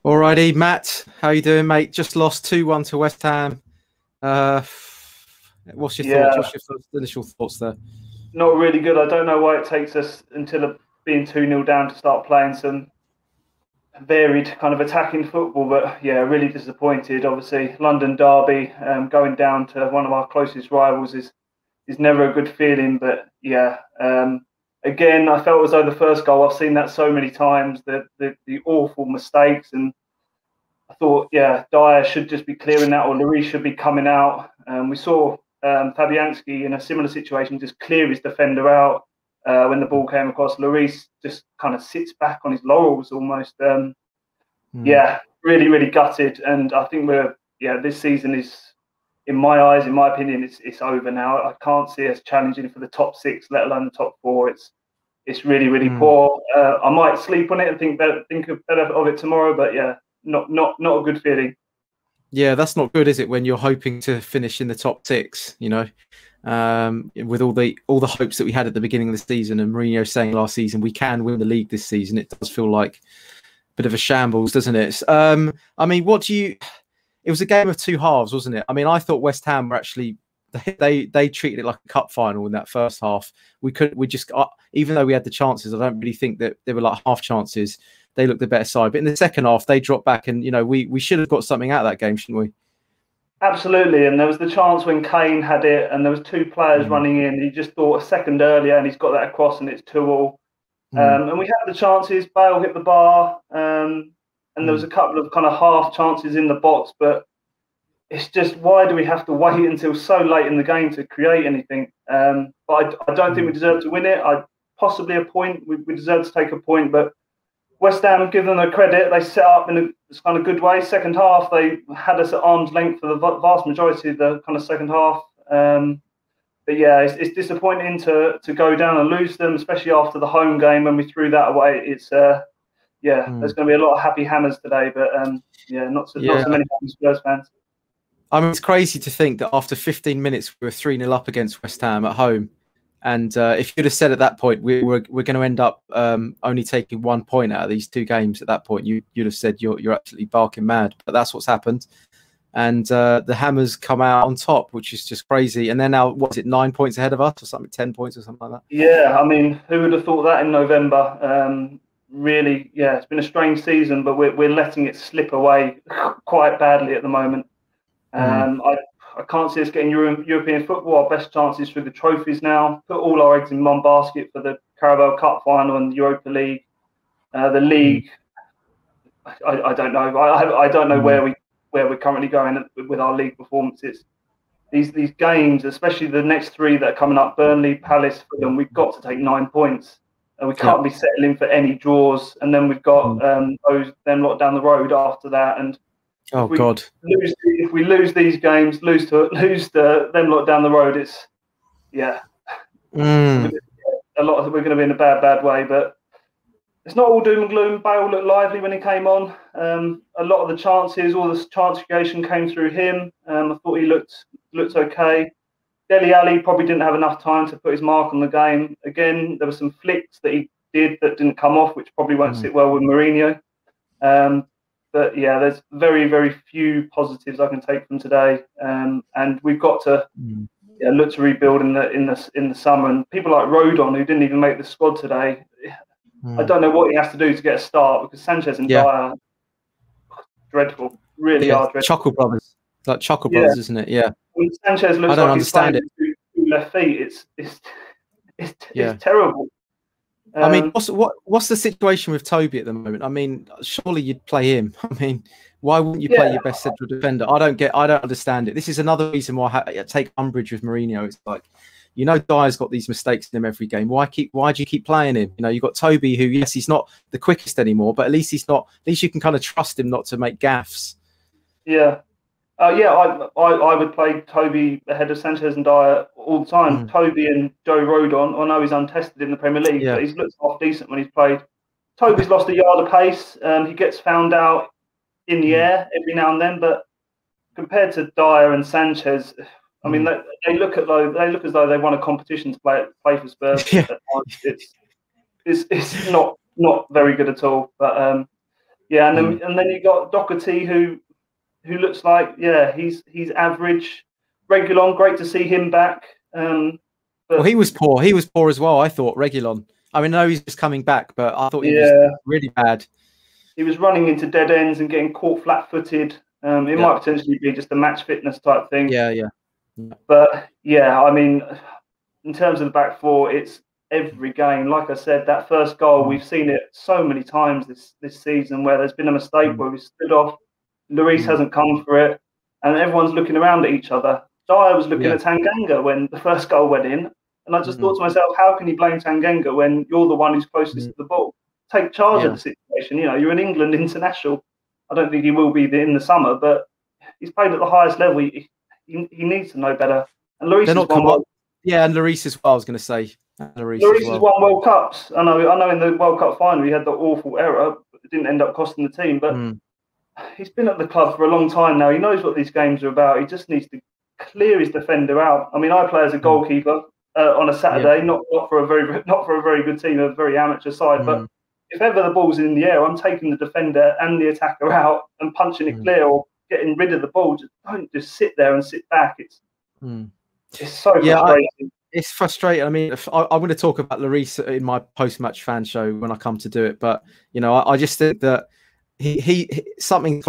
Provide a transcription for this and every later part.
Alrighty, Matt, how you doing, mate? Just lost 2-1 to West Ham. What's your thoughts? What's your first initial thoughts there? Not really good. I don't know why it takes us until being 2-0 down to start playing some varied kind of attacking football. But yeah, really disappointed. Obviously, London derby, going down to one of our closest rivals is never a good feeling. But yeah, again, I felt as though the first goal, I've seen that so many times, the awful mistakes, and I thought, yeah, Dier should just be clearing that, or Lloris should be coming out. We saw Fabianski in a similar situation just clear his defender out when the ball came across. Lloris just kind of sits back on his laurels almost. Yeah, really, really gutted. And I think this season is, in my eyes, in my opinion, it's over now. I can't see us challenging for the top 6, let alone the top 4. It's really, really poor. I might sleep on it and think better of it tomorrow, but yeah, not a good feeling. Yeah, that's not good, is it? When you're hoping to finish in the top 6, you know, with all the hopes that we had at the beginning of the season, and Mourinho saying last season we can win the league this season. It does feel like a bit of a shambles, doesn't it? I mean, it was a game of two halves, wasn't it? I mean, I thought West Ham were actually they treated it like a cup final in that first half. Even though we had the chances, I don't really think that they were like half chances. They looked the better side, but in the second half they dropped back, and you know we should have got something out of that game, shouldn't we? Absolutely, and there was the chance when Kane had it, and there was 2 players running in. He just thought a second earlier, and he's got that across, and it's 2-2. And we had the chances. Bale hit the bar, and there was a couple of kind of half chances in the box, but it's just, why do we have to wait until so late in the game to create anything? But I don't think we deserve to win it. Possibly a point. We deserve to take a point, but West Ham, give them the credit, they set up in a kind of good way. Second half, they had us at arm's length for the vast majority of the kind of second half. But yeah, it's disappointing to go down and lose them, especially after the home game when we threw that away. It's there's going to be a lot of happy hammers today, but not so many Spurs fans. I mean, it's crazy to think that after 15 minutes we were 3-0 up against West Ham at home. And if you'd have said at that point we're going to end up only taking 1 point out of these 2 games at that point, you'd have said you're absolutely barking mad. But that's what's happened, and the Hammers come out on top, which is just crazy. And they're now, what's it, 9 points ahead of us, or something, 10 points or something like that. Yeah, I mean, who would have thought that in November? Really, yeah, it's been a strange season, but we're letting it slip away quite badly at the moment. I can't see us getting European football. Our best chances through the trophies now. Put all our eggs in one basket for the Carabao Cup final and the Europa League. The league, I don't know. I don't know where we're currently going with our league performances. These games, especially the next 3 that are coming up, Burnley, Palace, Fulham, we've got to take 9 points. And we can't be settling for any draws. And then we've got them lot down the road after that. And if we lose these games, lose them lot down the road, it's a lot of, we're going to be in a bad way. But it's not all doom and gloom. Bale looked lively when he came on. A lot of the chances, all the chance creation came through him. I thought he looked okay. Dele Alli probably didn't have enough time to put his mark on the game. Again, there were some flicks that he did that didn't come off, which probably won't sit well with Mourinho. But yeah, there's very, very few positives I can take from today, and we've got to look to rebuild in the summer. And people like Rodon, who didn't even make the squad today, I don't know what he has to do to get a start, because Sanchez and Dier are dreadful, really are dreadful. Chuckle Brothers, like Chuckle Brothers, isn't it? Yeah. I mean, Sanchez looks like he's playing with 2 left feet. It's terrible. I mean, what's the situation with Toby at the moment? I mean, surely you'd play him. I mean, why wouldn't you play your best central defender? I don't understand it. This is another reason why I take umbrage with Mourinho. It's like, you know, Dier's got these mistakes in him every game. Why do you keep playing him? You know, you've got Toby, who, yes, he's not the quickest anymore, but at least you can kind of trust him not to make gaffes. Yeah. I would play Toby ahead of Sanchez and Dier all the time. Toby and Joe Rodon, I know he's untested in the Premier League, but he's looked half decent when he's played. Toby's lost a yard of pace. He gets found out in the air every now and then, but compared to Dier and Sanchez, I mean, they look as though they won a competition to play for Spurs. It's not very good at all. But Yeah, and then you got Doherty, who looks like, yeah, he's average. Reguilon, great to see him back. Well, he was poor. He was poor as well, I thought, Reguilon. I mean, I know he's just coming back, but I thought he was really bad. He was running into dead ends and getting caught flat-footed. It might potentially be just a match fitness type thing. Yeah. But, yeah, I mean, in terms of the back four, it's every game. Like I said, that first goal, we've seen it so many times this season where there's been a mistake where we stood off. Lloris hasn't come for it, and everyone's looking around at each other. Dier was looking at Tanganga when the first goal went in, and I just thought to myself, how can you blame Tanganga when you're the one who's closest to the ball? Take charge of the situation. You know, you're an England international. I don't think he will be in the summer, but he's played at the highest level. He needs to know better. And Lloris has won. And Lloris as well. I was going to say Lloris has won World Cups. I know. In the World Cup final, he had the awful error. It didn't end up costing the team, but he's been at the club for a long time now. He knows what these games are about. He just needs to clear his defender out. I mean, I play as a goalkeeper on a Saturday, not for a very good team, a very amateur side. But if ever the ball's in the air, I'm taking the defender and the attacker out and punching it clear or getting rid of the ball. Don't just sit there and sit back. It's so frustrating. It's frustrating. I mean, I'm going to talk about Lloris in my post-match fan show when I come to do it. But you know, I just think that something's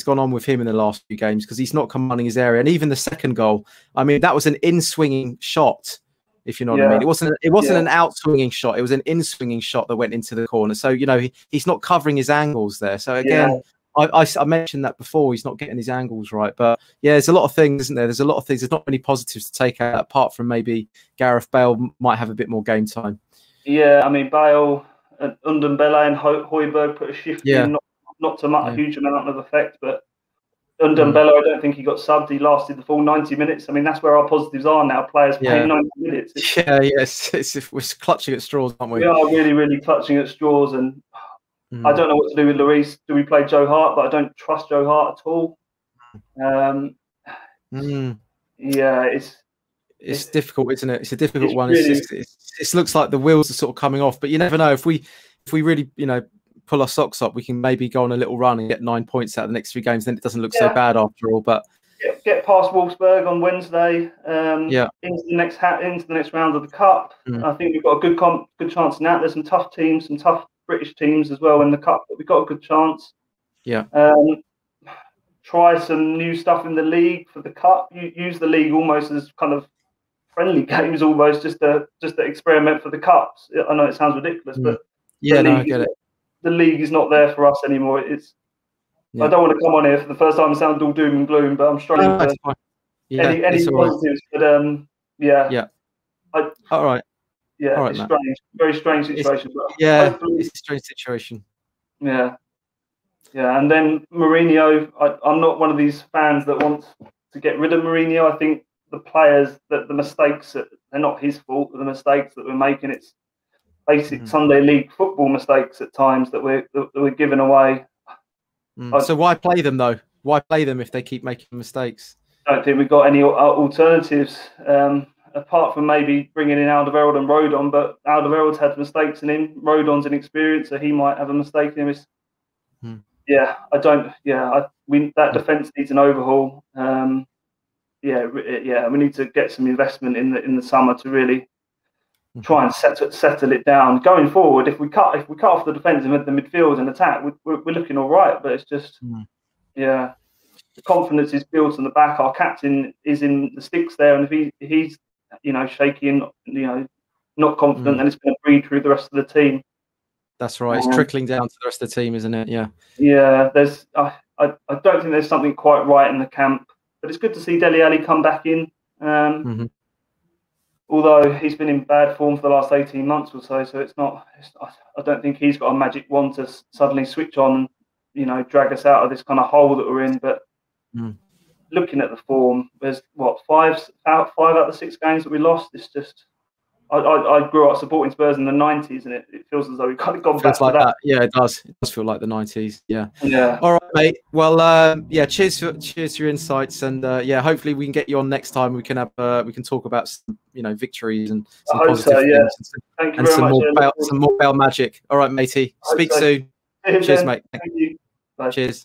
gone on with him in the last few games because he's not commanding his area. And even the second goal, I mean, that was an in-swinging shot, if you know what I mean. It wasn't an out-swinging shot. It was an in-swinging shot that went into the corner. So, you know, he's not covering his angles there. So, again, I mentioned that before. He's not getting his angles right. But, yeah, there's a lot of things, isn't there? There's a lot of things. There's not many positives to take out, apart from maybe Gareth Bale might have a bit more game time. Yeah, I mean, Bale, Ndombele and Højbjerg put a shift in, not to a huge amount of effect, but Ndombele, I don't think he got subbed. He lasted the full 90 minutes. I mean, that's where our positives are now. Players playing 90 minutes. We're clutching at straws, aren't we? We are really, really clutching at straws. And I don't know what to do with Lloris. Do we play Joe Hart? But I don't trust Joe Hart at all. Yeah, it's difficult, isn't it? It's a difficult one. Really, it looks like the wheels are sort of coming off, but you never know. If we really, you know, pull our socks up, we can maybe go on a little run and get 9 points out of the next 3 games. Then it doesn't look so bad after all. But get past Wolfsburg on Wednesday. Into the next round of the cup. I think we've got a good chance in that. There's some tough teams, some tough British teams as well in the cup, but we've got a good chance. Try some new stuff in the league for the cup. Use the league almost as kind of friendly games, almost just to experiment for the cups. I know it sounds ridiculous, but I get it. The league is not there for us anymore. I don't want to come on here for the first time and sound all doom and gloom, but I'm struggling for any positives. But all right. Yeah, all right, it's Matt. strange, very strange situation. It's a strange situation. Yeah, and then Mourinho. I'm not one of these fans that wants to get rid of Mourinho. I think the players, the mistakes, they're not his fault. The mistakes that we're making, it's basic Sunday league football mistakes at times that we're giving away. So why play them though? Why play them if they keep making mistakes? I don't think we've got any alternatives apart from maybe bringing in Alderweireld and Rodon. But Alderweireld's had mistakes in him. Rodon's inexperienced, so he might have a mistake in him. That defence needs an overhaul. We need to get some investment in the summer to really try and settle it down. Going forward, if we cut off the defence and the midfield and attack, we're looking all right. But it's just, the confidence is built on the back. Our captain is in the sticks there, and if he's shaky and not confident, then it's going to breed through the rest of the team. That's right. It's trickling down to the rest of the team, isn't it? Yeah. Yeah. I don't think there's something quite right in the camp, but it's good to see Dele Alli come back in. Although he's been in bad form for the last 18 months or so, I don't think he's got a magic wand to suddenly switch on and, drag us out of this kind of hole that we're in. But looking at the form, there's 5 out of the 6 games that we lost. It's just, I grew up supporting Spurs in the 90s, and it feels as though we've kind of gone back to that. Yeah, it does. It does feel like the 90s. Yeah. Yeah. All right, mate. Well, cheers for your insights, and hopefully we can get you on next time. We can talk about some, victories and some positive things. Thank you very much. Some more Bale magic. All right, matey. Speak soon. Cheers, mate. Thank you. Bye. Cheers.